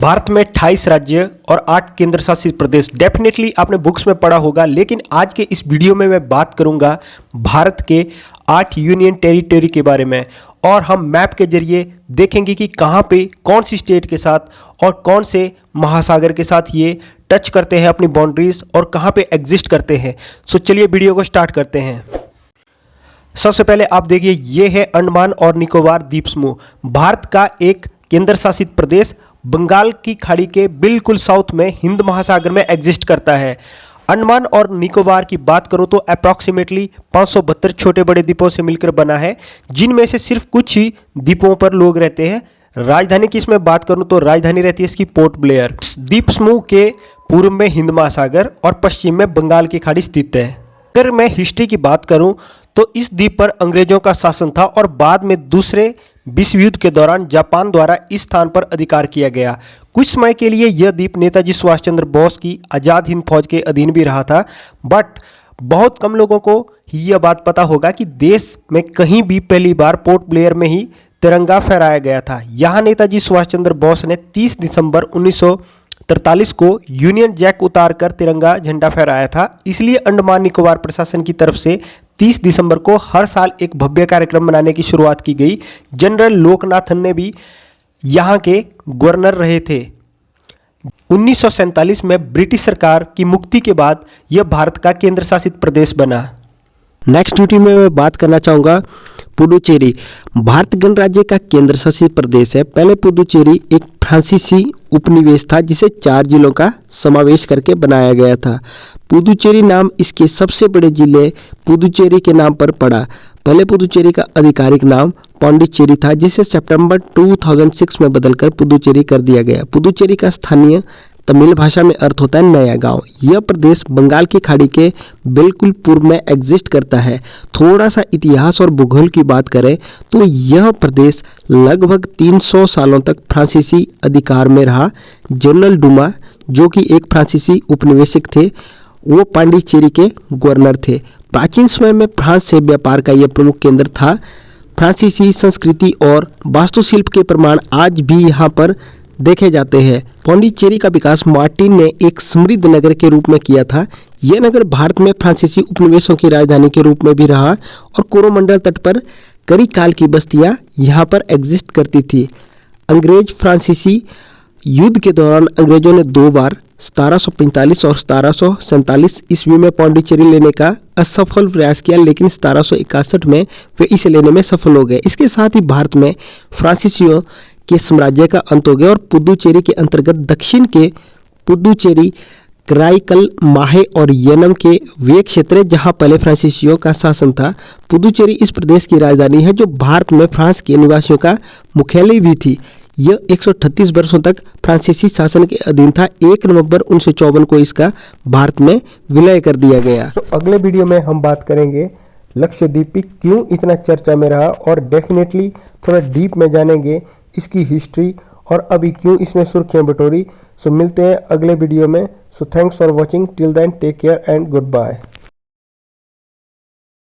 भारत में 28 राज्य और 8 केंद्र शासित प्रदेश डेफिनेटली आपने बुक्स में पढ़ा होगा, लेकिन आज के इस वीडियो में मैं बात करूंगा भारत के 8 यूनियन टेरिटरी के बारे में। और हम मैप के जरिए देखेंगे कि कहां पे कौन सी स्टेट के साथ और कौन से महासागर के साथ ये टच करते हैं अपनी बाउंड्रीज और कहां पे एग्जिस्ट करते हैं। सो चलिए वीडियो को स्टार्ट करते हैं। सबसे पहले आप देखिए, ये है अंडमान और निकोबार द्वीप समूह, भारत का एक केंद्र शासित प्रदेश, बंगाल की खाड़ी के बिल्कुल साउथ में हिंद महासागर में एग्जिस्ट करता है। अंडमान और निकोबार की बात करो तो अप्रॉक्सीमेटली 572 छोटे बड़े द्वीपों से मिलकर बना है, जिनमें से सिर्फ कुछ ही द्वीपों पर लोग रहते हैं। राजधानी की इसमें बात करूं तो राजधानी रहती है इसकी पोर्ट ब्लेयर। द्वीप समूह के पूर्व में हिंद महासागर और पश्चिम में बंगाल की खाड़ी स्थित है। अगर मैं हिस्ट्री की बात करूं तो इस द्वीप पर अंग्रेजों का शासन था और बाद में दूसरे विश्व युद्ध के दौरान जापान द्वारा इस स्थान पर अधिकार किया गया। कुछ समय के लिए यह द्वीप नेताजी सुभाष चंद्र बोस की आज़ाद हिंद फौज के अधीन भी रहा था, बट बहुत कम लोगों को यह बात पता होगा कि देश में कहीं भी पहली बार पोर्ट ब्लेयर में ही तिरंगा फहराया गया था। यहाँ नेताजी सुभाष चंद्र बोस ने 30 दिसंबर 1943 को यूनियन जैक उतारकर तिरंगा झंडा फहराया था। इसलिए अंडमान निकोबार प्रशासन की तरफ से 30 दिसंबर को हर साल एक भव्य कार्यक्रम मनाने की शुरुआत की गई। जनरल लोकनाथन ने भी यहाँ के गवर्नर रहे थे। 1947 में ब्रिटिश सरकार की मुक्ति के बाद यह भारत का केंद्र शासित प्रदेश बना। नेक्स्ट वीडियो में मैं बात करना चाहूँगा पुडुचेरी, भारत गणराज्य का केंद्र शासित प्रदेश है। पहले पुडुचेरी एक फ्रांसीसी उपनिवेश था जिसे 4 जिलों का समावेश करके बनाया गया था। पुडुचेरी नाम इसके सबसे बड़े जिले पुडुचेरी के नाम पर पड़ा। पहले पुडुचेरी का आधिकारिक नाम पौंडीचेरी था, जिसे सितंबर 2006 में बदलकर पुडुचेरी कर दिया गया। पुडुचेरी का स्थानीय तमिल भाषा में अर्थ होता है नया गांव। यह प्रदेश बंगाल की खाड़ी के बिल्कुल पूर्व में एग्जिस्ट करता है। थोड़ा सा इतिहास और भूगोल की बात करें तो यह प्रदेश लगभग 300 सालों तक फ्रांसीसी अधिकार में रहा। जनरल डुमा, जो कि एक फ्रांसीसी उपनिवेशक थे, वो पांडिचेरी के गवर्नर थे। प्राचीन समय में फ्रांस से व्यापार का यह प्रमुख केंद्र था। फ्रांसीसी संस्कृति और वास्तुशिल्प के प्रमाण आज भी यहाँ पर देखे जाते हैं। पौंडीचेरी का विकास मार्टिन ने एक समृद्ध नगर के रूप में किया था। यह नगर भारत में फ्रांसीसी उपनिवेशों की राजधानी के रूप में भी रहा और कोरोमंडल तट पर कई काल की बस्तियां यहाँ पर एग्जिस्ट करती थी। अंग्रेज फ्रांसीसी युद्ध के दौरान अंग्रेजों ने 2 बार 1745 और 1747 ईस्वी में पौंडीचेरी लेने का असफल प्रयास किया, लेकिन 1761 में वे इसे लेने में सफल हो गए। इसके साथ ही भारत में फ्रांसीसियों के साम्राज्य का अंत हो गया और पुडुचेरी के अंतर्गत दक्षिण के पुडुचेरी, कराईकल, माहे और येनम के वे क्षेत्र हैं जहां पहले फ्रांसीसियों का शासन था। पुडुचेरी इस प्रदेश की राजधानी है, जो भारत में फ्रांस के निवासियों का मुख्यालय भी थी। यह 138 वर्षों तक फ्रांसीसी शासन के अधीन था। 1 नवंबर 1954 को इसका भारत में विलय कर दिया गया। तो अगले वीडियो में हम बात करेंगे लक्षद्वीप क्यों इतना चर्चा में रहा और डेफिनेटली थोड़ा डीप में जानेंगे इसकी हिस्ट्री और अभी क्यों इसने सुर्खियां बटोरी। सो मिलते हैं अगले वीडियो में। So thanks for watching, till then take care and good bye.